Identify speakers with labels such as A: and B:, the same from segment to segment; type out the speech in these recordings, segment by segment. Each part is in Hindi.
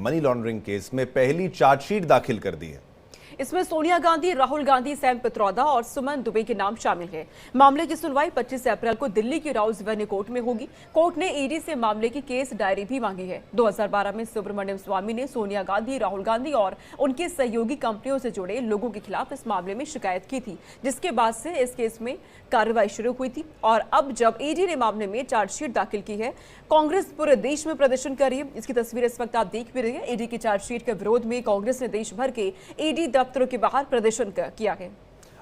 A: मनी लॉन्ड्रिंग केस में पहली चार्जशीट दाखिल कर दी है।
B: इसमें सोनिया गांधी, राहुल गांधी, सैम पित्रोदा और सुमन दुबे के नाम शामिल हैं। मामले की सुनवाई 25 अप्रैल को दिल्ली की राउज एवेन्यू कोर्ट में होगी। कोर्ट ने ईडी से मामले की केस डायरी भी मांगी है। 2012 में सुब्रमण्यम स्वामी ने सोनिया गांधी, राहुल गांधी और उनके सहयोगी कंपनियों से जुड़े लोगों के खिलाफ इस मामले में शिकायत की थी, जिसके बाद से इस केस में कार्रवाई शुरू हुई थी। और अब जब ईडी ने मामले में चार्जशीट दाखिल की है, कांग्रेस पूरे देश में प्रदर्शन कर रही है। इसकी तस्वीर इस वक्त आप देख भी रहे हैं। ईडी की चार्जशीट के विरोध में कांग्रेस ने देश भर के ईडी दफ्तरों के बाहर प्रदर्शन किया है।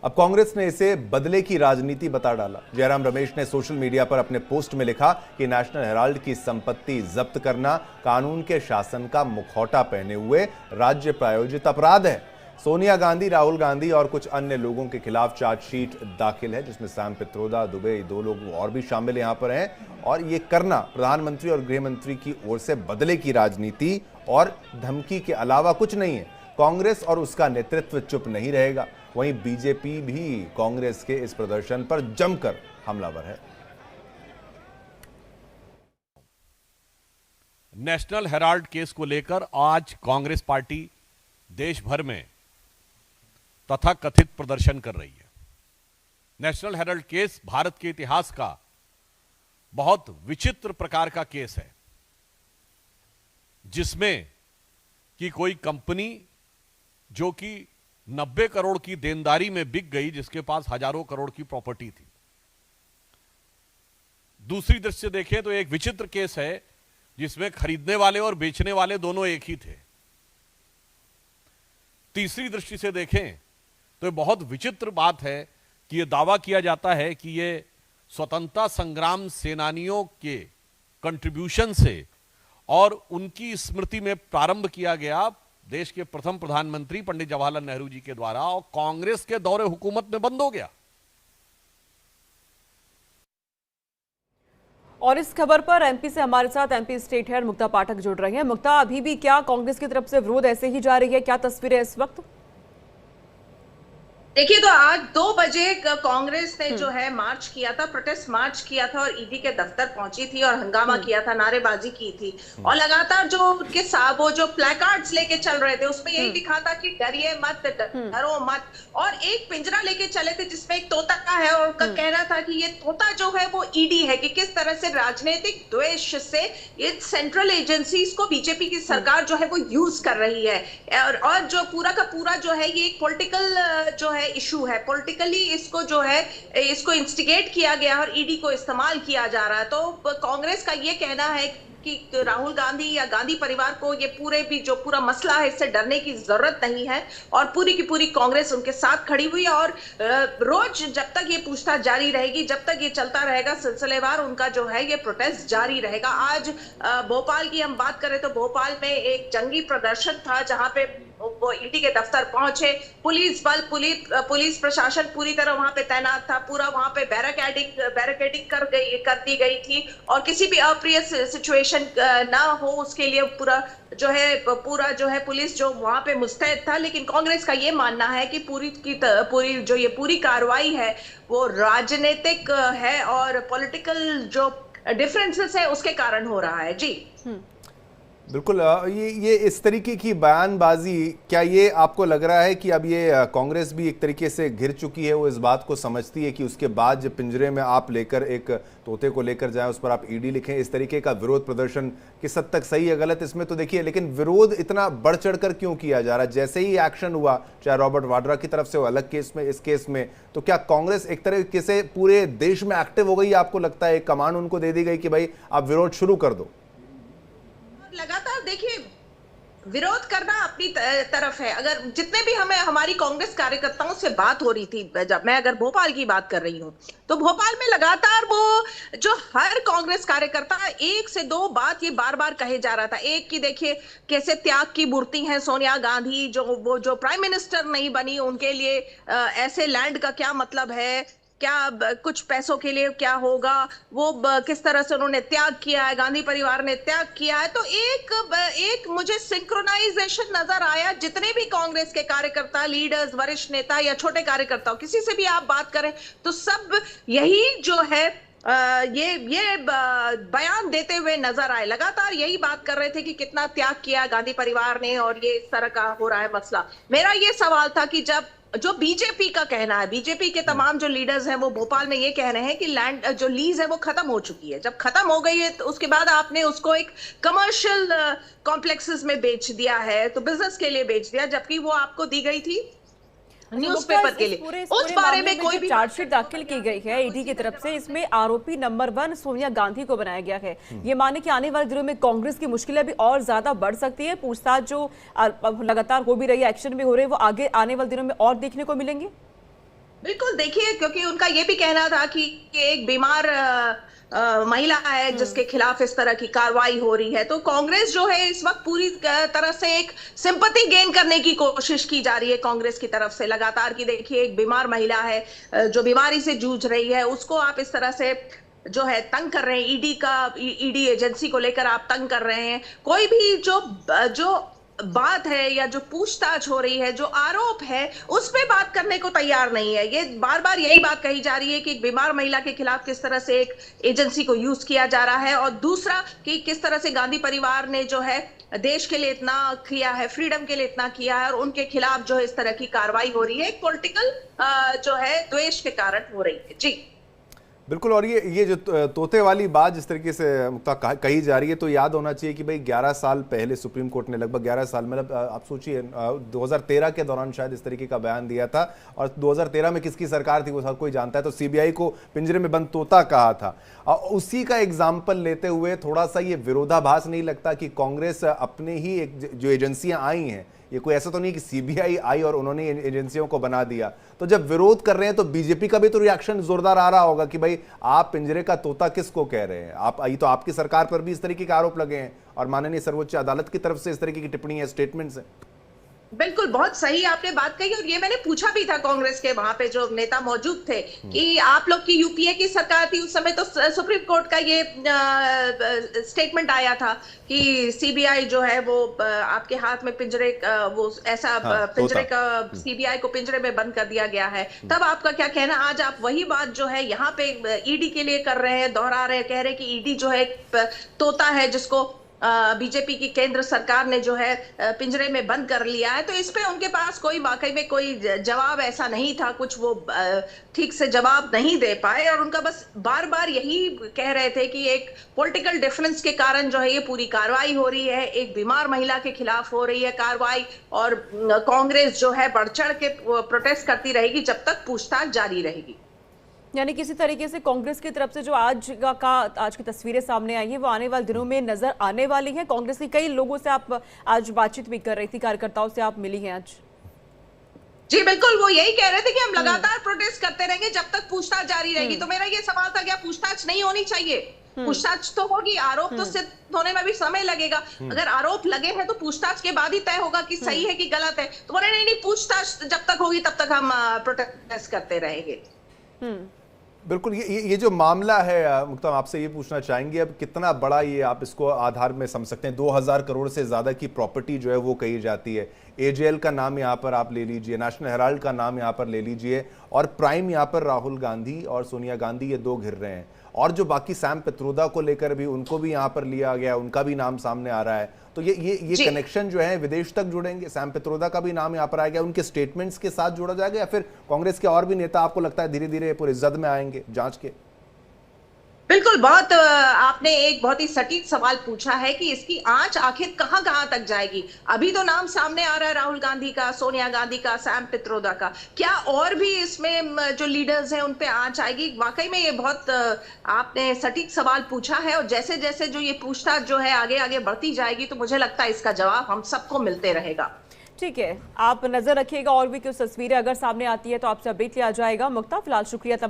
A: अब कांग्रेस ने इसे बदले की राजनीति बता डाला। जयराम रमेश ने सोशल मीडिया पर अपने पोस्ट में लिखा कि नेशनल हेराल्ड की संपत्ति जब्त करना कानून के शासन का मुखौटा पहने हुए राज्य प्रायोजित अपराध है। सोनिया गांधी, राहुल गांधी और कुछ अन्य लोगों के खिलाफ चार्जशीट दाखिल है, जिसमें सैम पित्रोदा, दुबे, 2 लोग और भी शामिल यहां पर हैं। और ये करना प्रधानमंत्री और गृह मंत्री की ओर से बदले की राजनीति और धमकी के अलावा कुछ नहीं है। कांग्रेस और उसका नेतृत्व चुप नहीं रहेगा। वहीं बीजेपी भी कांग्रेस के इस प्रदर्शन पर जमकर हमलावर है।
C: नेशनल हेराल्ड केस को लेकर आज कांग्रेस पार्टी देश भर में तथाकथित प्रदर्शन कर रही है। नेशनल हेराल्ड केस भारत के इतिहास का बहुत विचित्र प्रकार का केस है, जिसमें कि कोई कंपनी जो कि 90 करोड़ की देनदारी में बिक गई, जिसके पास हजारों करोड़ की प्रॉपर्टी थी। दूसरी दृष्टि से देखें तो एक विचित्र केस है, जिसमें खरीदने वाले और बेचने वाले दोनों एक ही थे। तीसरी दृष्टि से देखें तो ये बहुत विचित्र बात है कि यह दावा किया जाता है कि ये स्वतंत्रता संग्राम सेनानियों के कंट्रीब्यूशन से और उनकी स्मृति में प्रारंभ किया गया देश के प्रथम प्रधानमंत्री पंडित जवाहरलाल नेहरू जी के द्वारा, और कांग्रेस के दौरे हुकूमत में बंद हो गया।
B: और इस खबर पर एमपी से हमारे साथ एमपी स्टेट हेड मुक्ता पाठक जुड़ रहे हैं। मुक्ता, अभी भी क्या कांग्रेस की तरफ से विरोध ऐसे ही जारी है? क्या तस्वीर है इस वक्त?
D: देखिए, तो आज 2 बजे कांग्रेस ने जो है मार्च किया था, प्रोटेस्ट मार्च किया था और ईडी के दफ्तर पहुंची थी और हंगामा किया था, नारेबाजी की थी। और लगातार जो उनके वो जो प्लेकार्ड्स लेके चल रहे थे, उसमें यही लिखा था कि डरिए मत, डरो मत। और एक पिंजरा लेके चले थे जिसमें एक तोता है, और उनका कहना था कि ये तोता जो है वो ईडी है, कि किस तरह से राजनीतिक द्वेष से ये सेंट्रल एजेंसीज को बीजेपी की सरकार जो है वो यूज कर रही है। और जो पूरा का पूरा जो है ये एक पॉलिटिकल जो है इशू है, पॉलिटिकली इसको जो है इसको इंस्टिगेट किया गया और ईडी को इस्तेमाल किया जा रहा है। तो कांग्रेस का ये कहना है कि राहुल गांधी या गांधी परिवार को ये पूरा मसला है, इससे डरने की जरूरत नहीं है, और पूरी की पूरी कांग्रेस उनके साथ खड़ी हुई है। और रोज जब तक ये पूछताछ जारी रहेगी, जब तक ये चलता रहेगा सिलसिलेवार, उनका जो है ये प्रोटेस्ट जारी रहेगा। आज भोपाल की हम बात करें तो भोपाल में एक जंगी प्रदर्शन था, जहां पे वो ईडी के दफ्तर पहुंचे। पुलिस बल, पुलिस प्रशासन पूरी तरह वहां पे तैनात था। पूरा वहां पे बैरिकेडिंग कर दी गई थी, और किसी भी अप्रिय सिचुएशन ना हो उसके लिए पूरा जो है पुलिस जो वहां पे मुस्तैद था। लेकिन कांग्रेस का ये मानना है कि पूरी कार्रवाई है वो राजनीतिक है और पॉलिटिकल जो डिफरेंसेस है उसके कारण हो रहा है। जी
A: बिल्कुल। ये इस तरीके की बयानबाजी, क्या ये आपको लग रहा है कि अब ये कांग्रेस भी एक तरीके से घिर चुकी है? वो इस बात को समझती है कि उसके बाद जब पिंजरे में आप लेकर एक तोते को लेकर जाएं, उस पर आप ईडी लिखें, इस तरीके का विरोध प्रदर्शन किस हद तक सही है गलत, इसमें तो देखिए, लेकिन विरोध इतना बढ़ चढ़कर क्यों किया जा रहा है? जैसे ही एक्शन हुआ, चाहे रॉबर्ट वाड्रा की तरफ से हो अलग केस में, इस केस में, तो क्या कांग्रेस एक तरीके से पूरे देश में एक्टिव हो गई? आपको लगता है एक कमांड उनको दे दी गई कि भाई आप विरोध शुरू कर दो?
D: लगातार देखिए, विरोध करना अपनी तरफ है। अगर जितने भी हमारी कांग्रेस कार्यकर्ताओं से बात हो रही थी, जब मैं अगर भोपाल की बात कर रही हूँ, तो भोपाल में लगातार वो जो हर कांग्रेस कार्यकर्ता 1 से 2 बात ये बार बार कहे जा रहा था। एक की देखिए कैसे त्याग की मूर्ति है सोनिया गांधी, जो प्राइम मिनिस्टर नहीं बनी, उनके लिए ऐसे लैंड का क्या मतलब है, क्या कुछ पैसों के लिए क्या होगा, वो किस तरह से उन्होंने त्याग किया है, गांधी परिवार ने त्याग किया है। तो एक मुझे सिंक्रोनाइजेशन नजर आया। जितने भी कांग्रेस के कार्यकर्ता, लीडर्स, वरिष्ठ नेता या छोटे कार्यकर्ता, किसी से भी आप बात करें तो सब यही जो है बयान देते हुए नजर आए। लगातार यही बात कर रहे थे कि कितना त्याग किया गांधी परिवार ने और ये इस तरह का हो रहा है मसला। मेरा ये सवाल था कि जब जो बीजेपी का कहना है, बीजेपी के तमाम जो लीडर्स हैं वो भोपाल में ये कह रहे हैं कि लैंड जो लीज है वो खत्म हो चुकी है। जब खत्म हो गई है तो उसके बाद आपने उसको एक कमर्शियल कॉम्प्लेक्सेस में बेच दिया है, तो बिजनेस के लिए बेच दिया, जबकि वो आपको दी गई थी न्यूज़पेपर के लिए। उस बारे में कोई भी
B: चार्जशीट दाखिल की गई है ईडी की तरफ से, इसमें आरोपी नंबर 1 सोनिया गांधी को बनाया गया है। ये माने कि आने वाले दिनों में कांग्रेस की मुश्किलें भी और ज्यादा बढ़ सकती है। पूछताछ जो लगातार हो भी रही है, एक्शन भी हो रहे हैं, वो आगे आने वाले दिनों में और देखने को मिलेंगे।
D: बिल्कुल, देखिए, क्योंकि उनका ये भी कहना था कि एक बीमार महिला है जिसके खिलाफ इस तरह की कार्रवाई हो रही है। तो कांग्रेस जो है इस वक्त पूरी तरह से एक सिंपैथी गेन करने की कोशिश की जा रही है कांग्रेस की तरफ से लगातार, कि देखिए एक बीमार महिला है जो बीमारी से जूझ रही है, उसको आप इस तरह से जो है तंग कर रहे हैं। ईडी एजेंसी को लेकर आप तंग कर रहे हैं। कोई भी जो बात है या जो पूछताछ हो रही है, जो आरोप है, उस पे बात करने को तैयार नहीं है। ये बार बार यही बात कही जा रही है कि एक बीमार महिला के खिलाफ किस तरह से एक एजेंसी को यूज किया जा रहा है, और दूसरा कि किस तरह से गांधी परिवार ने जो है देश के लिए इतना किया है, फ्रीडम के लिए इतना किया है, और उनके खिलाफ जो है इस तरह की कार्रवाई हो रही है, एक पॉलिटिकल जो है द्वेष के कारण हो रही है। जी
A: बिल्कुल। और ये जो तोते वाली बात जिस तरीके से मुक्ता कही जा रही है, तो याद होना चाहिए कि भाई 11 साल पहले सुप्रीम कोर्ट ने, लगभग 11 साल, मतलब आप सोचिए 2013 के दौरान शायद इस तरीके का बयान दिया था, और 2013 में किसकी सरकार थी वो हर कोई जानता है, तो सीबीआई को पिंजरे में बंद तोता कहा था। उसी का एग्जाम्पल लेते हुए थोड़ा सा ये विरोधाभास नहीं लगता कि कांग्रेस अपने ही जो एजेंसियां आई हैं, ये कोई ऐसा तो नहीं कि सीबीआई आई और उन्होंने एजेंसियों को बना दिया, तो जब विरोध कर रहे हैं तो बीजेपी का भी तो रिएक्शन जोरदार आ रहा होगा कि भाई आप पिंजरे का तोता किसको कह रहे हैं। आप आई तो आपकी सरकार पर भी इस तरीके के आरोप लगे हैं और माननीय सर्वोच्च अदालत की तरफ से इस तरीके की टिप्पणी है, स्टेटमेंट्स है।
D: बिल्कुल, बहुत सही आपने बात कही, और ये मैंने पूछा भी था कांग्रेस के वहां पे जो नेता मौजूद थे कि आप लोग की यूपीए की सरकार थी उस समय, तो सुप्रीम कोर्ट का ये स्टेटमेंट आया था कि सीबीआई जो है वो आपके हाथ में पिंजरे वो ऐसा पिंजरे का सीबीआई को पिंजरे में बंद कर दिया गया है। तब आपका क्या कहना? आज आप वही बात जो है यहाँ पे ईडी के लिए कर रहे हैं, दोहरा रहे हैं, कह रहे हैं कि ईडी जो है तोता है जिसको बीजेपी की केंद्र सरकार ने जो है पिंजरे में बंद कर लिया है। तो इस पे उनके पास कोई वाकई में कोई जवाब ऐसा नहीं था, कुछ वो ठीक से जवाब नहीं दे पाए, और उनका बस बार बार यही कह रहे थे कि एक पॉलिटिकल डिफरेंस के कारण जो है ये पूरी कार्रवाई हो रही है, एक बीमार महिला के खिलाफ हो रही है कार्रवाई, और कांग्रेस जो है बढ़ चढ़ के प्रोटेस्ट करती रहेगी जब तक पूछताछ जारी रहेगी।
B: यानी किसी तरीके से कांग्रेस की तरफ से जो आज की तस्वीरें सामने आई है वो आने वाले दिनों में नजर आने वाली है। कांग्रेस के कई लोगों से आप आज बातचीत भी कर रही थी, कार्यकर्ताओं से आप मिली हैं आज।
D: जी बिल्कुल, वो यही कह रहे थे कि हम लगातार प्रोटेस्ट करते रहेंगे जब तक पूछताछ जारी रहेगी। तो मेरा ये सवाल था, क्या पूछताछ नहीं होनी चाहिए? पूछताछ तो होगी, आरोप तो सिद्ध होने में भी समय लगेगा। अगर आरोप लगे हैं तो पूछताछ के बाद ही तय होगा कि सही है कि गलत है। तो बोले नहीं, पूछताछ जब तक होगी तब तक हम प्रोटेस्ट करते रहेंगे।
A: बिल्कुल। ये जो मामला है मुक्ता, आपसे ये पूछना चाहेंगे अब कितना बड़ा ये आप इसको आधार में समझ सकते हैं। 2000 करोड़ से ज्यादा की प्रॉपर्टी जो है वो कही जाती है। एजेएल का नाम यहाँ पर आप ले लीजिए, नेशनल हेराल्ड का नाम यहाँ पर ले लीजिए, और प्राइम यहाँ पर राहुल गांधी और सोनिया गांधी, ये दो घिर रहे हैं। और जो बाकी सैम पित्रोदा को लेकर भी उनको भी यहाँ पर लिया गया, उनका भी नाम सामने आ रहा है। तो ये कनेक्शन जो है विदेश तक जुड़ेंगे। सैम पित्रोदा का भी नाम यहाँ पर आएगा, उनके स्टेटमेंट्स के साथ जोड़ा जाएगा, या फिर कांग्रेस के और भी नेता आपको लगता है धीरे धीरे पूरे जद में आएंगे जांच के?
D: बिल्कुल, आपने एक बहुत ही सटीक सवाल पूछा है कि इसकी आंच आखिर कहां कहां तक जाएगी। अभी तो नाम सामने आ रहा है राहुल गांधी का, सोनिया गांधी का, सैम पित्रोदा का। क्या और भी इसमें जो लीडर्स हैं उन पे आंच आएगी? वाकई में ये बहुत आपने सटीक सवाल पूछा है, और जैसे जैसे जो ये पूछताछ जो है आगे आगे बढ़ती जाएगी तो मुझे लगता है इसका जवाब हम सबको मिलते रहेगा।
B: ठीक है, आप नजर रखिएगा, और भी कुछ तस्वीरें अगर सामने आती है तो आपसे अपडेट लिया जाएगा। मुक्ता, फिलहाल शुक्रिया तमाम